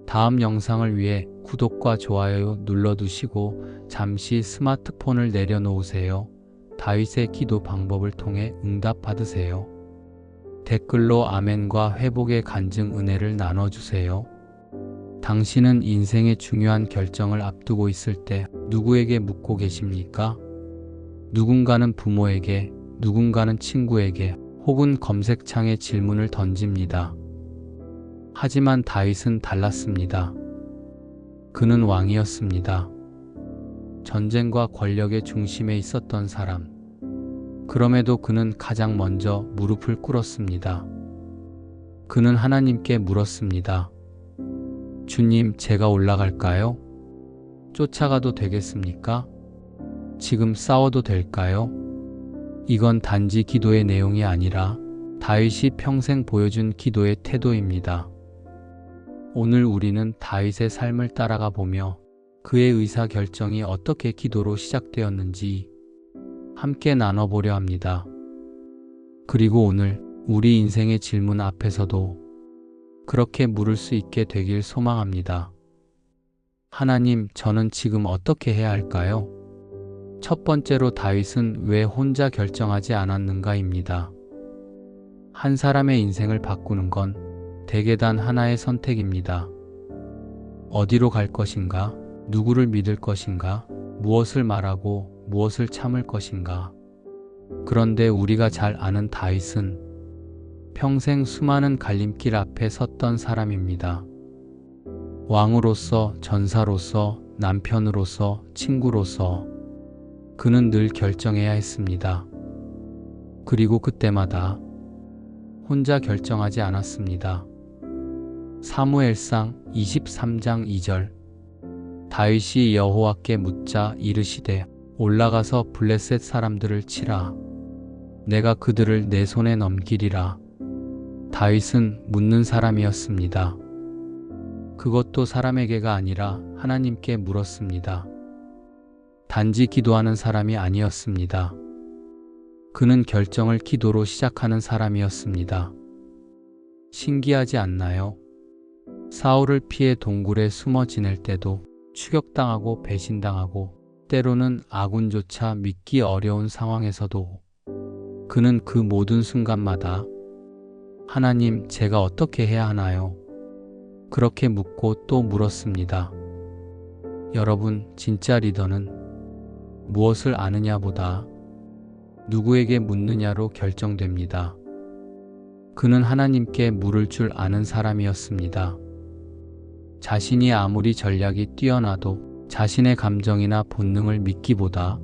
다음 영상을 위해 구독과 좋아요 눌러두시고 잠시 스마트폰을 내려놓으세요. 다윗의 기도 방법을 통해 응답 받으세요. 댓글로 아멘과 회복의 간증 은혜를 나눠주세요. 당신은 인생의 중요한 결정을 앞두고 있을 때 누구에게 묻고 계십니까? 누군가는 부모에게, 누군가는 친구에게, 혹은 검색창에 질문을 던집니다. 하지만 다윗은 달랐습니다. 그는 왕이었습니다. 전쟁과 권력의 중심에 있었던 사람. 그럼에도 그는 가장 먼저 무릎을 꿇었습니다. 그는 하나님께 물었습니다. 주님, 제가 올라갈까요? 쫓아가도 되겠습니까? 지금 싸워도 될까요? 이건 단지 기도의 내용이 아니라 다윗이 평생 보여준 기도의 태도입니다. 오늘 우리는 다윗의 삶을 따라가 보며 그의 의사결정이 어떻게 기도로 시작되었는지 함께 나눠보려 합니다. 그리고 오늘 우리 인생의 질문 앞에서도 그렇게 물을 수 있게 되길 소망합니다. 하나님, 저는 지금 어떻게 해야 할까요? 첫 번째로 다윗은 왜 혼자 결정하지 않았는가입니다. 한 사람의 인생을 바꾸는 건 대개 단 하나의 선택입니다. 어디로 갈 것인가? 누구를 믿을 것인가? 무엇을 말하고 무엇을 참을 것인가? 그런데 우리가 잘 아는 다윗은 평생 수많은 갈림길 앞에 섰던 사람입니다. 왕으로서, 전사로서, 남편으로서, 친구로서 그는 늘 결정해야 했습니다. 그리고 그때마다 혼자 결정하지 않았습니다. 사무엘상 23장 2절 다윗이 여호와께 묻자 이르시되 올라가서 블레셋 사람들을 치라. 내가 그들을 내 손에 넘기리라. 다윗은 묻는 사람이었습니다. 그것도 사람에게가 아니라 하나님께 물었습니다. 단지 기도하는 사람이 아니었습니다. 그는 결정을 기도로 시작하는 사람이었습니다. 신기하지 않나요? 사울을 피해 동굴에 숨어 지낼 때도 추격당하고 배신당하고 때로는 아군조차 믿기 어려운 상황에서도 그는 그 모든 순간마다 하나님, 제가 어떻게 해야 하나요? 그렇게 묻고 또 물었습니다. 여러분, 진짜 리더는 무엇을 아느냐보다 누구에게 묻느냐로 결정됩니다. 그는 하나님께 물을 줄 아는 사람이었습니다. 자신이 아무리 전략이 뛰어나도 자신의 감정이나 본능을 믿기보다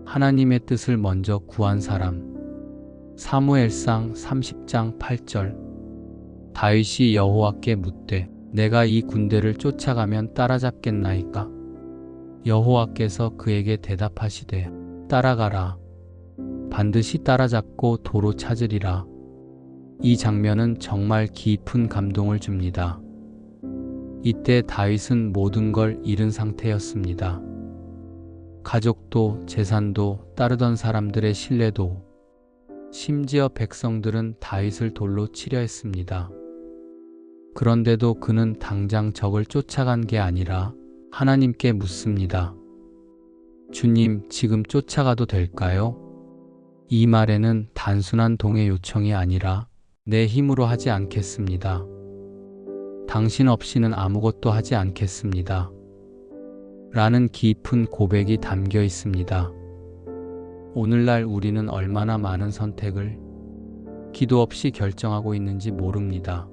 하나님의 뜻을 먼저 구한 사람. 사무엘상 30장 8절 다윗이 여호와께 묻되 내가 이 군대를 쫓아가면 따라잡겠나이까? 여호와께서 그에게 대답하시되 따라가라. 반드시 따라잡고 도로 찾으리라. 이 장면은 정말 깊은 감동을 줍니다. 이때 다윗은 모든 걸 잃은 상태였습니다. 가족도 재산도 따르던 사람들의 신뢰도 심지어 백성들은 다윗을 돌로 치려 했습니다. 그런데도 그는 당장 적을 쫓아간 게 아니라 하나님께 묻습니다. 주님, 지금 쫓아가도 될까요? 이 말에는 단순한 동의 요청이 아니라 내 힘으로 하지 않겠습니다. 당신 없이는 아무것도 하지 않겠습니다. 라는 깊은 고백이 담겨 있습니다. 오늘날 우리는 얼마나 많은 선택을 기도 없이 결정하고 있는지 모릅니다.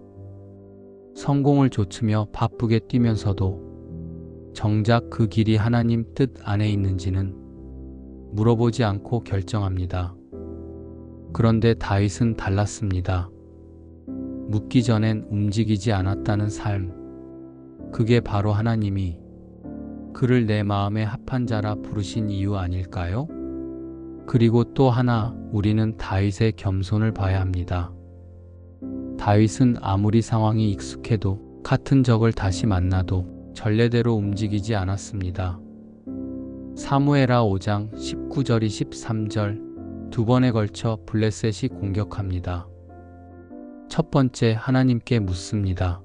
성공을 좇으며 바쁘게 뛰면서도 정작 그 길이 하나님 뜻 안에 있는지는 물어보지 않고 결정합니다. 그런데 다윗은 달랐습니다. 묻기 전엔 움직이지 않았다는 삶. 그게 바로 하나님이 그를 내 마음에 합한 자라 부르신 이유 아닐까요? 그리고 또 하나, 우리는 다윗의 겸손을 봐야 합니다. 다윗은 아무리 상황이 익숙해도 같은 적을 다시 만나도 전례대로 움직이지 않았습니다. 사무엘하 5장 19절이 13절 두 번에 걸쳐 블레셋이 공격합니다. 첫 번째, 하나님께 묻습니다.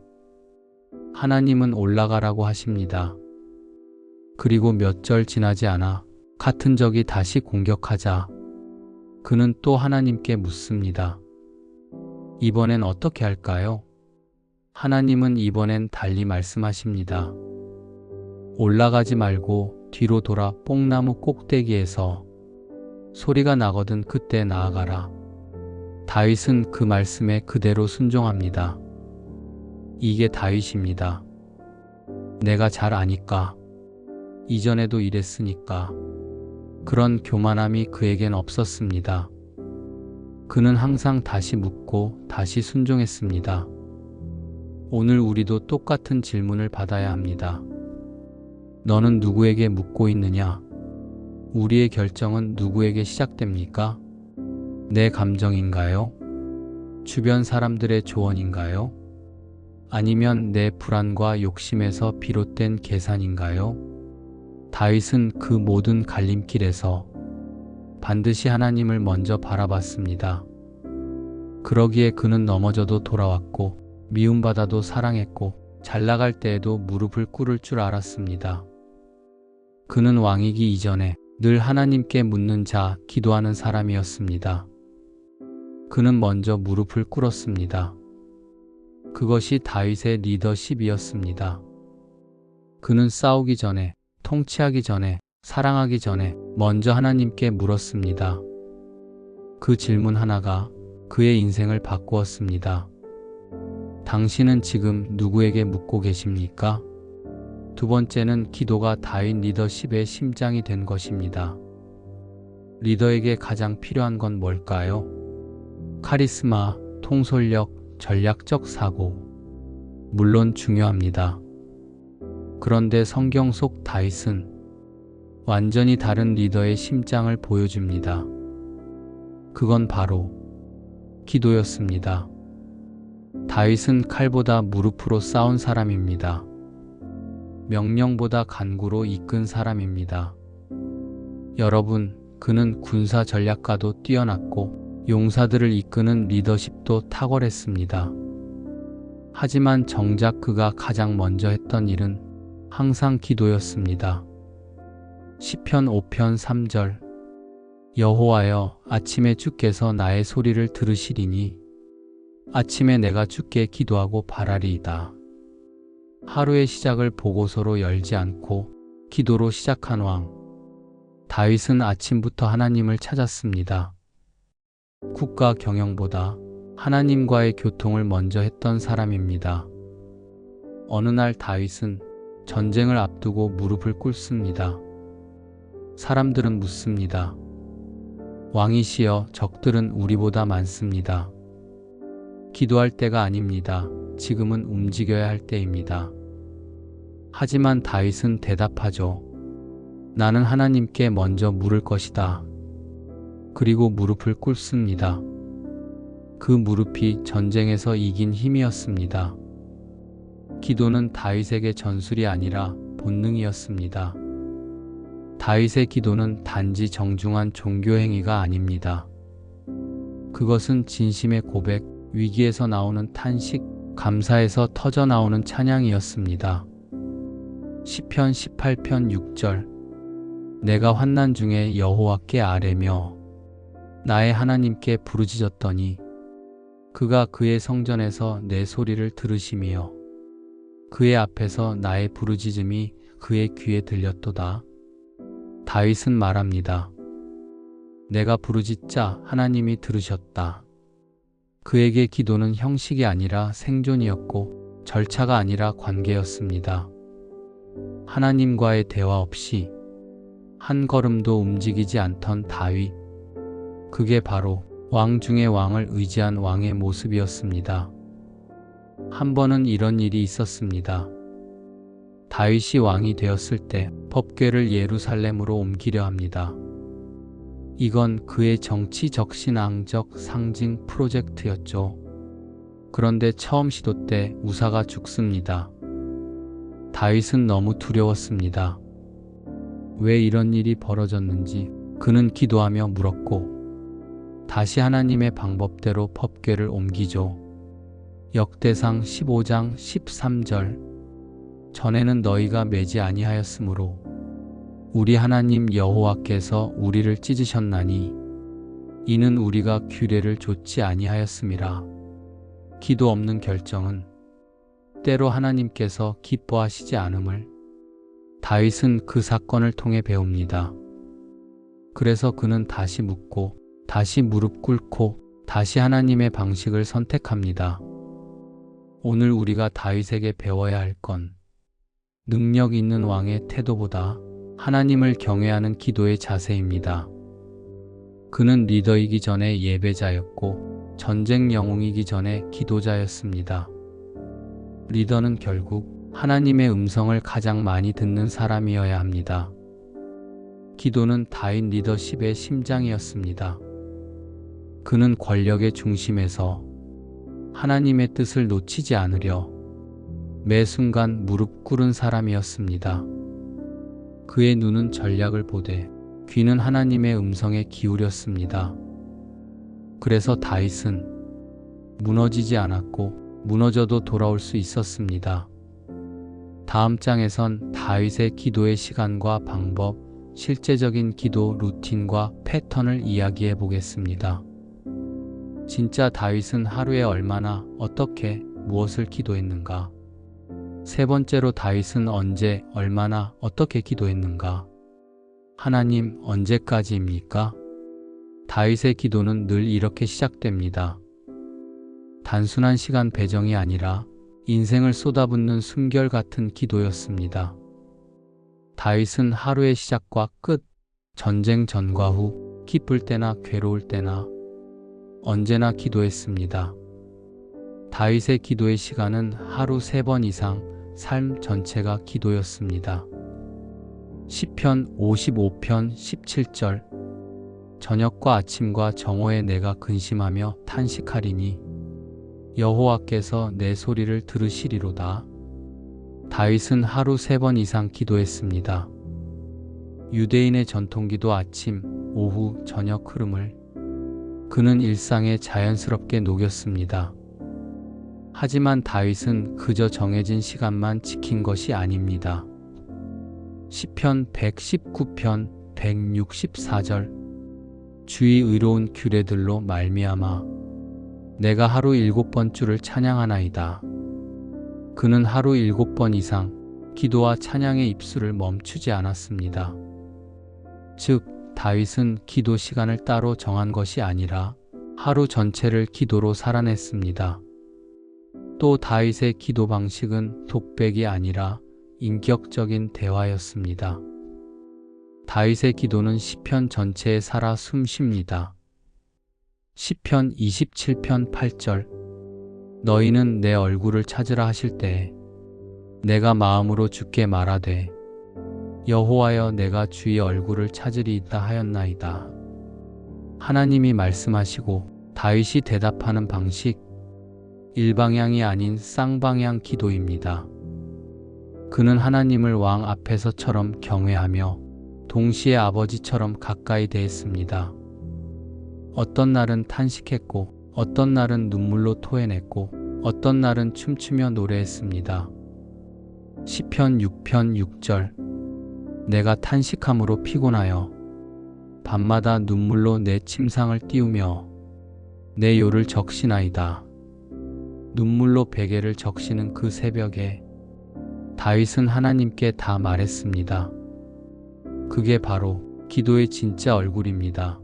하나님은 올라가라고 하십니다. 그리고 몇 절 지나지 않아 같은 적이 다시 공격하자 그는 또 하나님께 묻습니다. 이번엔 어떻게 할까요? 하나님은 이번엔 달리 말씀하십니다. 올라가지 말고 뒤로 돌아 뽕나무 꼭대기에서 소리가 나거든 그때 나아가라. 다윗은 그 말씀에 그대로 순종합니다. 이게 다윗입니다. 내가 잘 아니까. 이전에도 이랬으니까. 그런 교만함이 그에겐 없었습니다. 그는 항상 다시 묻고 다시 순종했습니다. 오늘 우리도 똑같은 질문을 받아야 합니다. 너는 누구에게 묻고 있느냐? 우리의 결정은 누구에게 시작됩니까? 내 감정인가요? 주변 사람들의 조언인가요? 아니면 내 불안과 욕심에서 비롯된 계산인가요? 다윗은 그 모든 갈림길에서 반드시 하나님을 먼저 바라봤습니다. 그러기에 그는 넘어져도 돌아왔고 미움받아도 사랑했고 잘나갈 때에도 무릎을 꿇을 줄 알았습니다. 그는 왕이기 이전에 늘 하나님께 묻는 자, 기도하는 사람이었습니다. 그는 먼저 무릎을 꿇었습니다. 그것이 다윗의 리더십이었습니다. 그는 싸우기 전에, 통치하기 전에, 사랑하기 전에 먼저 하나님께 물었습니다. 그 질문 하나가 그의 인생을 바꾸었습니다. 당신은 지금 누구에게 묻고 계십니까? 두 번째는 기도가 다윗 리더십의 심장이 된 것입니다. 리더에게 가장 필요한 건 뭘까요? 카리스마, 통솔력, 전략적 사고. 물론 중요합니다. 그런데 성경 속 다윗은 완전히 다른 리더의 심장을 보여줍니다. 그건 바로 기도였습니다. 다윗은 칼보다 무릎으로 싸운 사람입니다. 명령보다 간구로 이끈 사람입니다. 여러분, 그는 군사 전략가도 뛰어났고 용사들을 이끄는 리더십도 탁월했습니다. 하지만 정작 그가 가장 먼저 했던 일은 항상 기도였습니다. 시편 5편 3절 여호와여, 아침에 주께서 나의 소리를 들으시리니 아침에 내가 주께 기도하고 바라리이다. 하루의 시작을 보고서로 열지 않고 기도로 시작한 왕. 다윗은 아침부터 하나님을 찾았습니다. 국가 경영보다 하나님과의 교통을 먼저 했던 사람입니다. 어느 날 다윗은 전쟁을 앞두고 무릎을 꿇습니다. 사람들은 묻습니다. 왕이시여, 적들은 우리보다 많습니다. 기도할 때가 아닙니다. 지금은 움직여야 할 때입니다. 하지만 다윗은 대답하죠. 나는 하나님께 먼저 물을 것이다. 그리고 무릎을 꿇습니다. 그 무릎이 전쟁에서 이긴 힘이었습니다. 기도는 다윗에게 전술이 아니라 본능이었습니다. 다윗의 기도는 단지 정중한 종교 행위가 아닙니다. 그것은 진심의 고백, 위기에서 나오는 탄식, 감사에서 터져 나오는 찬양이었습니다. 시편 18편 6절 내가 환난 중에 여호와께 아뢰며 나의 하나님께 부르짖었더니 그가 그의 성전에서 내 소리를 들으시며 그의 앞에서 나의 부르짖음이 그의 귀에 들렸도다. 다윗은 말합니다. 내가 부르짖자 하나님이 들으셨다. 그에게 기도는 형식이 아니라 생존이었고 절차가 아니라 관계였습니다. 하나님과의 대화 없이 한 걸음도 움직이지 않던 다윗. 그게 바로 왕 중의 왕을 의지한 왕의 모습이었습니다. 한 번은 이런 일이 있었습니다. 다윗이 왕이 되었을 때 법궤를 예루살렘으로 옮기려 합니다. 이건 그의 정치적신앙적 상징 프로젝트였죠. 그런데 처음 시도 때 우사가 죽습니다. 다윗은 너무 두려웠습니다. 왜 이런 일이 벌어졌는지 그는 기도하며 물었고 다시 하나님의 방법대로 법궤를 옮기죠. 역대상 15장 13절 전에는 너희가 매지 아니하였으므로 우리 하나님 여호와께서 우리를 찢으셨나니 이는 우리가 규례를 좇지 아니하였음이라. 기도 없는 결정은 때로 하나님께서 기뻐하시지 않음을 다윗은 그 사건을 통해 배웁니다. 그래서 그는 다시 묻고 다시 무릎 꿇고 다시 하나님의 방식을 선택합니다. 오늘 우리가 다윗에게 배워야 할 건 능력 있는 왕의 태도보다 하나님을 경외하는 기도의 자세입니다. 그는 리더이기 전에 예배자였고 전쟁 영웅이기 전에 기도자였습니다. 리더는 결국 하나님의 음성을 가장 많이 듣는 사람이어야 합니다. 기도는 다윗 리더십의 심장이었습니다. 그는 권력의 중심에서 하나님의 뜻을 놓치지 않으려 매 순간 무릎 꿇은 사람이었습니다. 그의 눈은 전략을 보되 귀는 하나님의 음성에 기울였습니다. 그래서 다윗은 무너지지 않았고 무너져도 돌아올 수 있었습니다. 다음 장에선 다윗의 기도의 시간과 방법, 실제적인 기도 루틴과 패턴을 이야기해 보겠습니다. 진짜 다윗은 하루에 얼마나, 어떻게, 무엇을 기도했는가? 세 번째로 다윗은 언제, 얼마나, 어떻게 기도했는가? 하나님, 언제까지입니까? 다윗의 기도는 늘 이렇게 시작됩니다. 단순한 시간 배정이 아니라 인생을 쏟아붓는 숨결 같은 기도였습니다. 다윗은 하루의 시작과 끝, 전쟁 전과 후, 기쁠 때나 괴로울 때나 언제나 기도했습니다. 다윗의 기도의 시간은 하루 3번 이상 삶 전체가 기도였습니다. 시편 55편 17절 저녁과 아침과 정오에 내가 근심하며 탄식하리니 여호와께서 내 소리를 들으시리로다. 다윗은 하루 3번 이상 기도했습니다. 유대인의 전통기도 아침, 오후, 저녁 흐름을 그는 일상에 자연스럽게 녹였습니다. 하지만 다윗은 그저 정해진 시간만 지킨 것이 아닙니다. 시편 119편 164절 주의 의로운 규례들로 말미암아 내가 하루 7번 주를 찬양하나이다. 그는 하루 7번 이상 기도와 찬양의 입술을 멈추지 않았습니다. 즉, 다윗은 기도 시간을 따로 정한 것이 아니라 하루 전체를 기도로 살아냈습니다. 또 다윗의 기도 방식은 독백이 아니라 인격적인 대화였습니다. 다윗의 기도는 시편 전체에 살아 숨쉽니다. 시편 27편 8절 너희는 내 얼굴을 찾으라 하실 때에 내가 마음으로 주께 말하되 여호와여 내가 주의 얼굴을 찾으리이다 하였나이다. 하나님이 말씀하시고 다윗이 대답하는 방식, 일방향이 아닌 쌍방향 기도입니다. 그는 하나님을 왕 앞에서처럼 경외하며 동시에 아버지처럼 가까이 대했습니다. 어떤 날은 탄식했고 어떤 날은 눈물로 토해냈고 어떤 날은 춤추며 노래했습니다. 시편 6편 6절 내가 탄식함으로 피곤하여 밤마다 눈물로 내 침상을 띄우며 내 요를 적시나이다. 눈물로 베개를 적시는 그 새벽에 다윗은 하나님께 다 말했습니다. 그게 바로 기도의 진짜 얼굴입니다.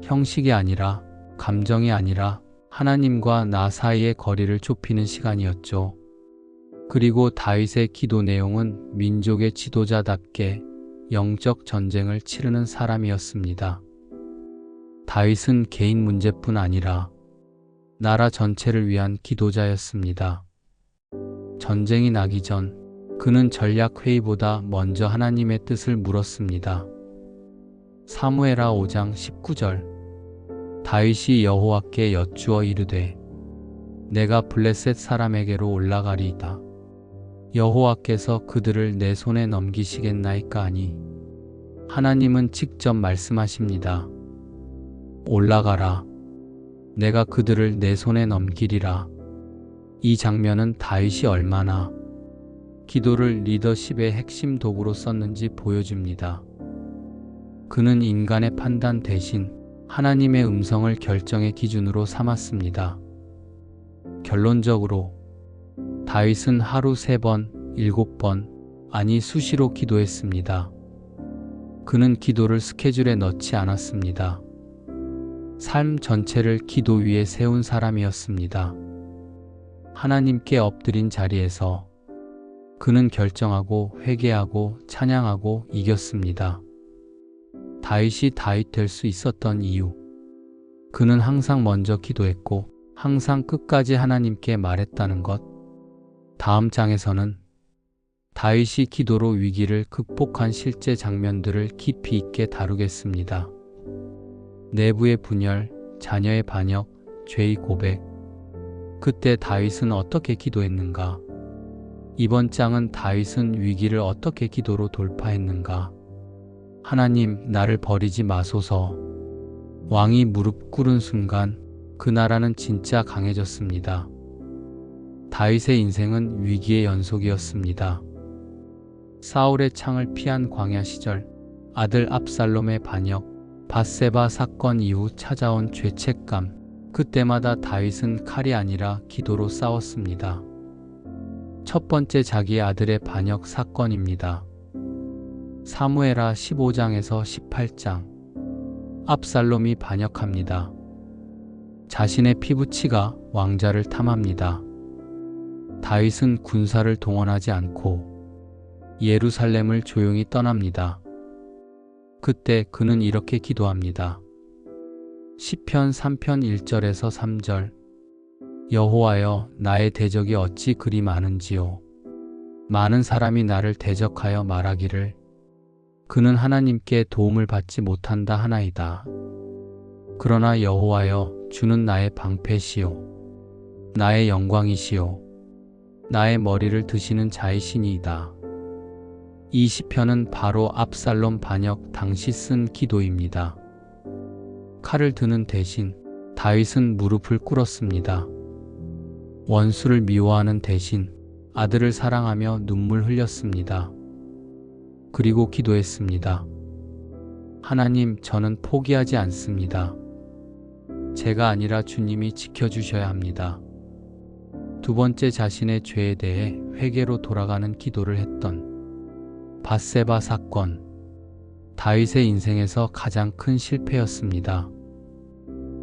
형식이 아니라, 감정이 아니라 하나님과 나 사이의 거리를 좁히는 시간이었죠. 그리고 다윗의 기도 내용은 민족의 지도자답게 영적 전쟁을 치르는 사람이었습니다. 다윗은 개인 문제뿐 아니라 나라 전체를 위한 기도자였습니다. 전쟁이 나기 전 그는 전략 회의보다 먼저 하나님의 뜻을 물었습니다. 사무엘하 5장 19절 다윗이 여호와께 여쭈어 이르되 내가 블레셋 사람에게로 올라가리이다. 여호와께서 그들을 내 손에 넘기시겠나이까 하니 하나님은 직접 말씀하십니다. 올라가라. 내가 그들을 내 손에 넘기리라. 이 장면은 다윗이 얼마나 기도를 리더십의 핵심 도구로 썼는지 보여줍니다. 그는 인간의 판단 대신 하나님의 음성을 결정의 기준으로 삼았습니다. 결론적으로 다윗은 하루 3번, 7번, 아니 수시로 기도했습니다. 그는 기도를 스케줄에 넣지 않았습니다. 삶 전체를 기도 위에 세운 사람이었습니다. 하나님께 엎드린 자리에서 그는 결정하고 회개하고 찬양하고 이겼습니다. 다윗이 다윗 될 수 있었던 이유. 그는 항상 먼저 기도했고 항상 끝까지 하나님께 말했다는 것. 다음 장에서는 다윗이 기도로 위기를 극복한 실제 장면들을 깊이 있게 다루겠습니다. 내부의 분열, 자녀의 반역, 죄의 고백. 그때 다윗은 어떻게 기도했는가? 이번 장은 다윗은 위기를 어떻게 기도로 돌파했는가? 하나님, 나를 버리지 마소서. 왕이 무릎 꿇은 순간 그 나라는 진짜 강해졌습니다. 다윗의 인생은 위기의 연속이었습니다. 사울의 창을 피한 광야 시절, 아들 압살롬의 반역, 밧세바 사건 이후 찾아온 죄책감, 그때마다 다윗은 칼이 아니라 기도로 싸웠습니다. 첫 번째 자기 아들의 반역 사건입니다. 사무엘하 15장에서 18장. 압살롬이 반역합니다. 자신의 피부치가 왕자를 탐합니다. 다윗은 군사를 동원하지 않고 예루살렘을 조용히 떠납니다. 그때 그는 이렇게 기도합니다. 시편 3편 1절에서 3절. 여호와여, 나의 대적이 어찌 그리 많은지요. 많은 사람이 나를 대적하여 말하기를 그는 하나님께 도움을 받지 못한다 하나이다. 그러나 여호와여, 주는 나의 방패시요 나의 영광이시요 나의 머리를 드시는 자이시니이다. 이 시편은 바로 압살롬 반역 당시 쓴 기도입니다. 칼을 드는 대신 다윗은 무릎을 꿇었습니다. 원수를 미워하는 대신 아들을 사랑하며 눈물 흘렸습니다. 그리고 기도했습니다. 하나님, 저는 포기하지 않습니다. 제가 아니라 주님이 지켜주셔야 합니다. 두 번째, 자신의 죄에 대해 회개로 돌아가는 기도를 했던 밧세바 사건. 다윗의 인생에서 가장 큰 실패였습니다.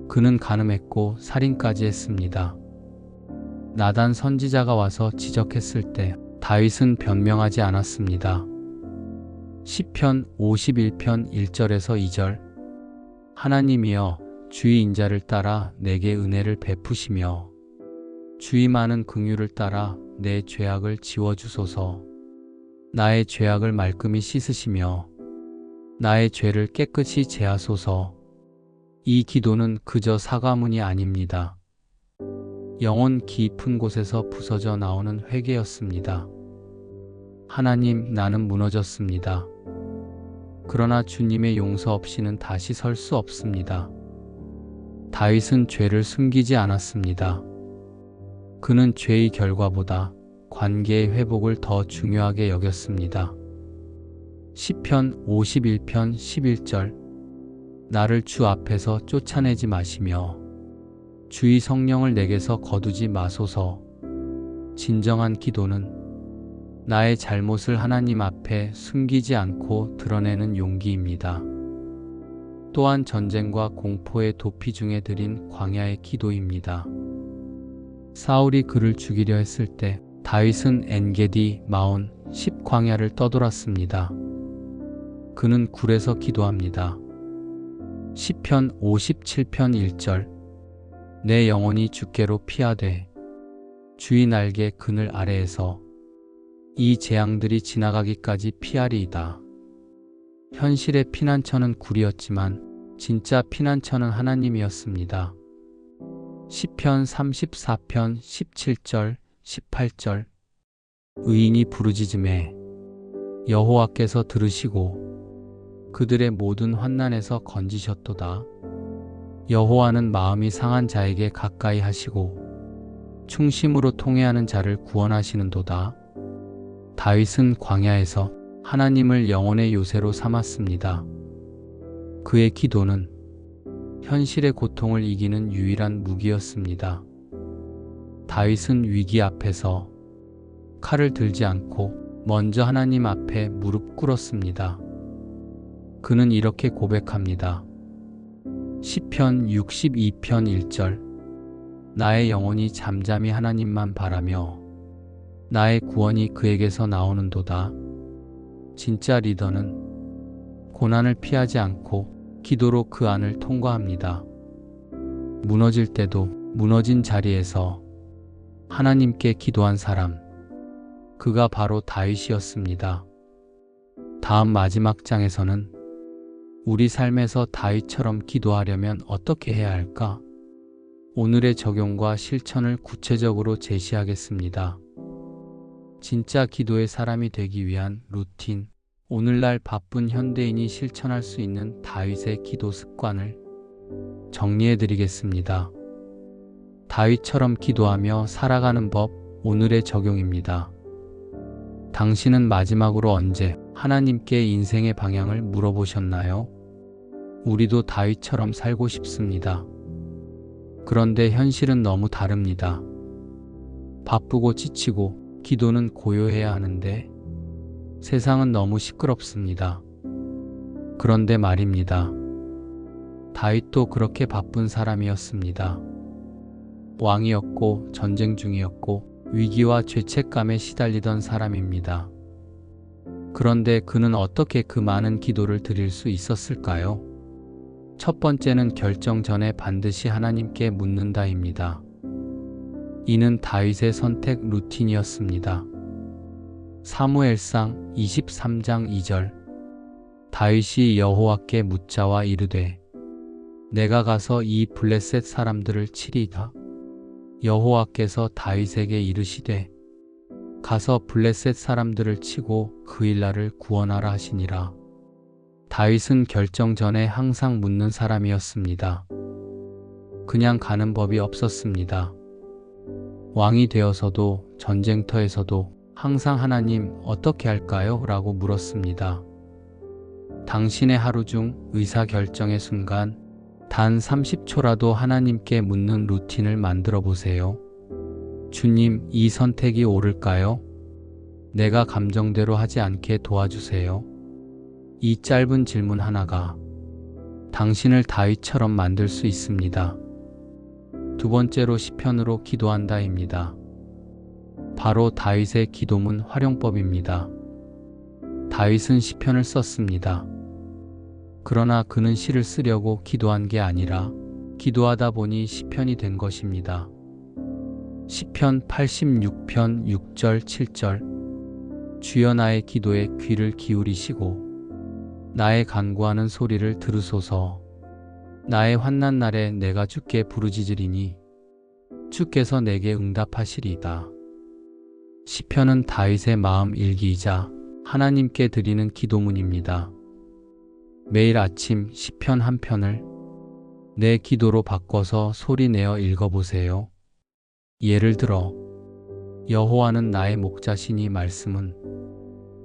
그는 간음했고 살인까지 했습니다. 나단 선지자가 와서 지적했을 때 다윗은 변명하지 않았습니다. 시편 51편 1절에서 2절. 하나님이여, 주의 인자를 따라 내게 은혜를 베푸시며 주의 많은 긍휼을 따라 내 죄악을 지워주소서. 나의 죄악을 말끔히 씻으시며 나의 죄를 깨끗이 제하소서. 이 기도는 그저 사과문이 아닙니다. 영혼 깊은 곳에서 부서져 나오는 회개였습니다. 하나님, 나는 무너졌습니다. 그러나 주님의 용서 없이는 다시 설 수 없습니다. 다윗은 죄를 숨기지 않았습니다. 그는 죄의 결과보다 관계의 회복을 더 중요하게 여겼습니다. 시편 51편 11절. 나를 주 앞에서 쫓아내지 마시며 주의 성령을 내게서 거두지 마소서. 진정한 기도는 나의 잘못을 하나님 앞에 숨기지 않고 드러내는 용기입니다. 또한 전쟁과 공포의 도피 중에 드린 광야의 기도입니다. 사울이 그를 죽이려 했을 때 다윗은 엔게디, 마온, 10광야를 떠돌았습니다. 그는 굴에서 기도합니다. 시편 57편 1절. 내 영혼이 주께로 피하되 주의 날개 그늘 아래에서 이 재앙들이 지나가기까지 피하리이다. 현실의 피난처는 굴이었지만 진짜 피난처는 하나님이었습니다. 시편 34편 17절 18절. 의인이 부르짖음에 여호와께서 들으시고 그들의 모든 환난에서 건지셨도다. 여호와는 마음이 상한 자에게 가까이 하시고 충심으로 통회하는 자를 구원하시는도다. 다윗은 광야에서 하나님을 영혼의 요새로 삼았습니다. 그의 기도는 현실의 고통을 이기는 유일한 무기였습니다. 다윗은 위기 앞에서 칼을 들지 않고 먼저 하나님 앞에 무릎 꿇었습니다. 그는 이렇게 고백합니다. 시편 62편 1절. 나의 영혼이 잠잠히 하나님만 바라며 나의 구원이 그에게서 나오는도다. 진짜 리더는 고난을 피하지 않고 기도로 그 안을 통과합니다. 무너질 때도 무너진 자리에서 하나님께 기도한 사람, 그가 바로 다윗이었습니다. 다음 마지막 장에서는 우리 삶에서 다윗처럼 기도하려면 어떻게 해야 할까? 오늘의 적용과 실천을 구체적으로 제시하겠습니다. 진짜 기도의 사람이 되기 위한 루틴, 오늘날 바쁜 현대인이 실천할 수 있는 다윗의 기도 습관을 정리해 드리겠습니다. 다윗처럼 기도하며 살아가는 법, 오늘의 적용입니다. 당신은 마지막으로 언제 하나님께 인생의 방향을 물어보셨나요? 우리도 다윗처럼 살고 싶습니다. 그런데 현실은 너무 다릅니다. 바쁘고 지치고 기도는 고요해야 하는데 세상은 너무 시끄럽습니다. 그런데 말입니다. 다윗도 그렇게 바쁜 사람이었습니다. 왕이었고 전쟁 중이었고 위기와 죄책감에 시달리던 사람입니다. 그런데 그는 어떻게 그 많은 기도를 드릴 수 있었을까요? 첫 번째는 결정 전에 반드시 하나님께 묻는다입니다. 이는 다윗의 선택 루틴이었습니다. 사무엘상 23장 2절. 다윗이 여호와께 묻자와 이르되 내가 가서 이 블레셋 사람들을 치리이다. 여호와께서 다윗에게 이르시되 가서 블레셋 사람들을 치고 그 일날을 구원하라 하시니라. 다윗은 결정 전에 항상 묻는 사람이었습니다. 그냥 가는 법이 없었습니다. 왕이 되어서도 전쟁터에서도 항상 하나님 어떻게 할까요? 라고 물었습니다. 당신의 하루 중 의사결정의 순간 단 30초라도 하나님께 묻는 루틴을 만들어 보세요. 주님, 이 선택이 옳을까요? 내가 감정대로 하지 않게 도와주세요. 이 짧은 질문 하나가 당신을 다윗처럼 만들 수 있습니다. 두 번째로 시편으로 기도한다입니다. 바로 다윗의 기도문 활용법입니다. 다윗은 시편을 썼습니다. 그러나 그는 시를 쓰려고 기도한 게 아니라 기도하다 보니 시편이 된 것입니다. 시편 86편 6절 7절. 주여 나의 기도에 귀를 기울이시고 나의 간구하는 소리를 들으소서. 나의 환난 날에 내가 주께 부르짖으리니 주께서 내게 응답하시리이다. 시편은 다윗의 마음 일기이자 하나님께 드리는 기도문입니다. 매일 아침 시편 한 편을 내 기도로 바꿔서 소리내어 읽어보세요. 예를 들어 여호와는 나의 목자시니 말씀은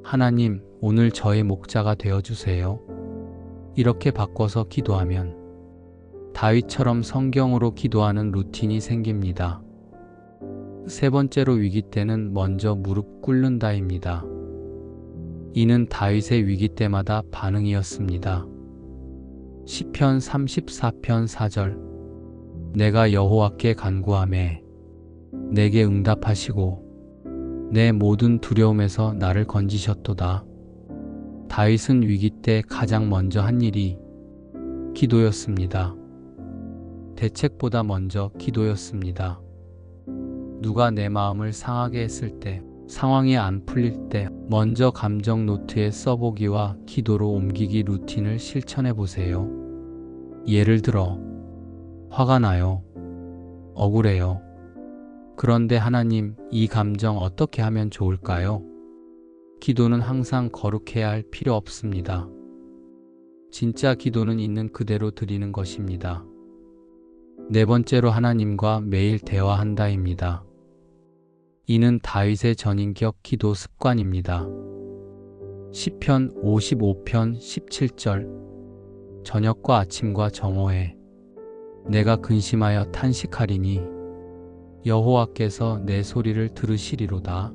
하나님, 오늘 저의 목자가 되어주세요. 이렇게 바꿔서 기도하면 다윗처럼 성경으로 기도하는 루틴이 생깁니다. 세 번째로 위기 때는 먼저 무릎 꿇는다입니다. 이는 다윗의 위기 때마다 반응이었습니다. 시편 34편 4절. 내가 여호와께 간구하매 내게 응답하시고 내 모든 두려움에서 나를 건지셨도다. 다윗은 위기 때 가장 먼저 한 일이 기도였습니다. 대책보다 먼저 기도였습니다. 누가 내 마음을 상하게 했을 때, 상황이 안 풀릴 때 먼저 감정 노트에 써보기와 기도로 옮기기 루틴을 실천해 보세요. 예를 들어 화가 나요. 억울해요. 그런데 하나님, 이 감정 어떻게 하면 좋을까요? 기도는 항상 거룩해야 할 필요 없습니다. 진짜 기도는 있는 그대로 드리는 것입니다. 네 번째로 하나님과 매일 대화한다입니다. 이는 다윗의 전인격 기도 습관입니다. 시편 55편 17절 저녁과 아침과 정오에 내가 근심하여 탄식하리니 여호와께서 내 소리를 들으시리로다.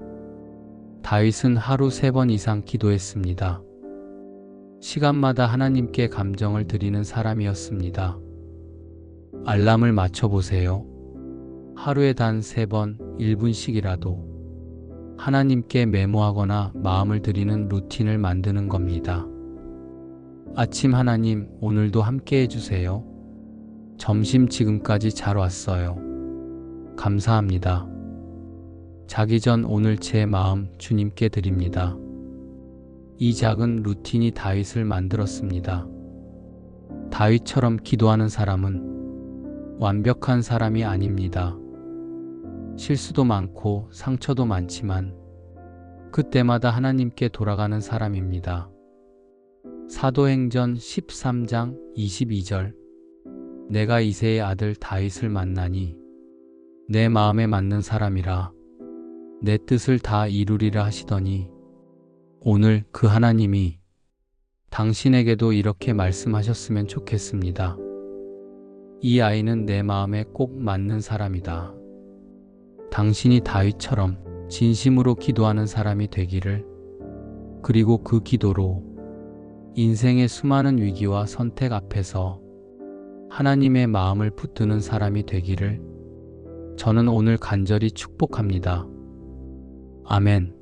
다윗은 하루 3번 이상 기도했습니다. 시간마다 하나님께 감정을 드리는 사람이었습니다. 알람을 맞춰보세요. 하루에 단 3번 1분씩이라도 하나님께 메모하거나 마음을 드리는 루틴을 만드는 겁니다. 아침 하나님, 오늘도 함께 해주세요. 점심 지금까지 잘 왔어요. 감사합니다. 자기 전 오늘 제 마음 주님께 드립니다. 이 작은 루틴이 다윗을 만들었습니다. 다윗처럼 기도하는 사람은 완벽한 사람이 아닙니다. 실수도 많고 상처도 많지만 그때마다 하나님께 돌아가는 사람입니다. 사도행전 13장 22절 내가 이새의 아들 다윗을 만나니 내 마음에 맞는 사람이라 내 뜻을 다 이루리라 하시더니 오늘 그 하나님이 당신에게도 이렇게 말씀하셨으면 좋겠습니다. 이 아이는 내 마음에 꼭 맞는 사람이다. 당신이 다윗처럼 진심으로 기도하는 사람이 되기를, 그리고 그 기도로 인생의 수많은 위기와 선택 앞에서 하나님의 마음을 붙드는 사람이 되기를 저는 오늘 간절히 축복합니다. 아멘.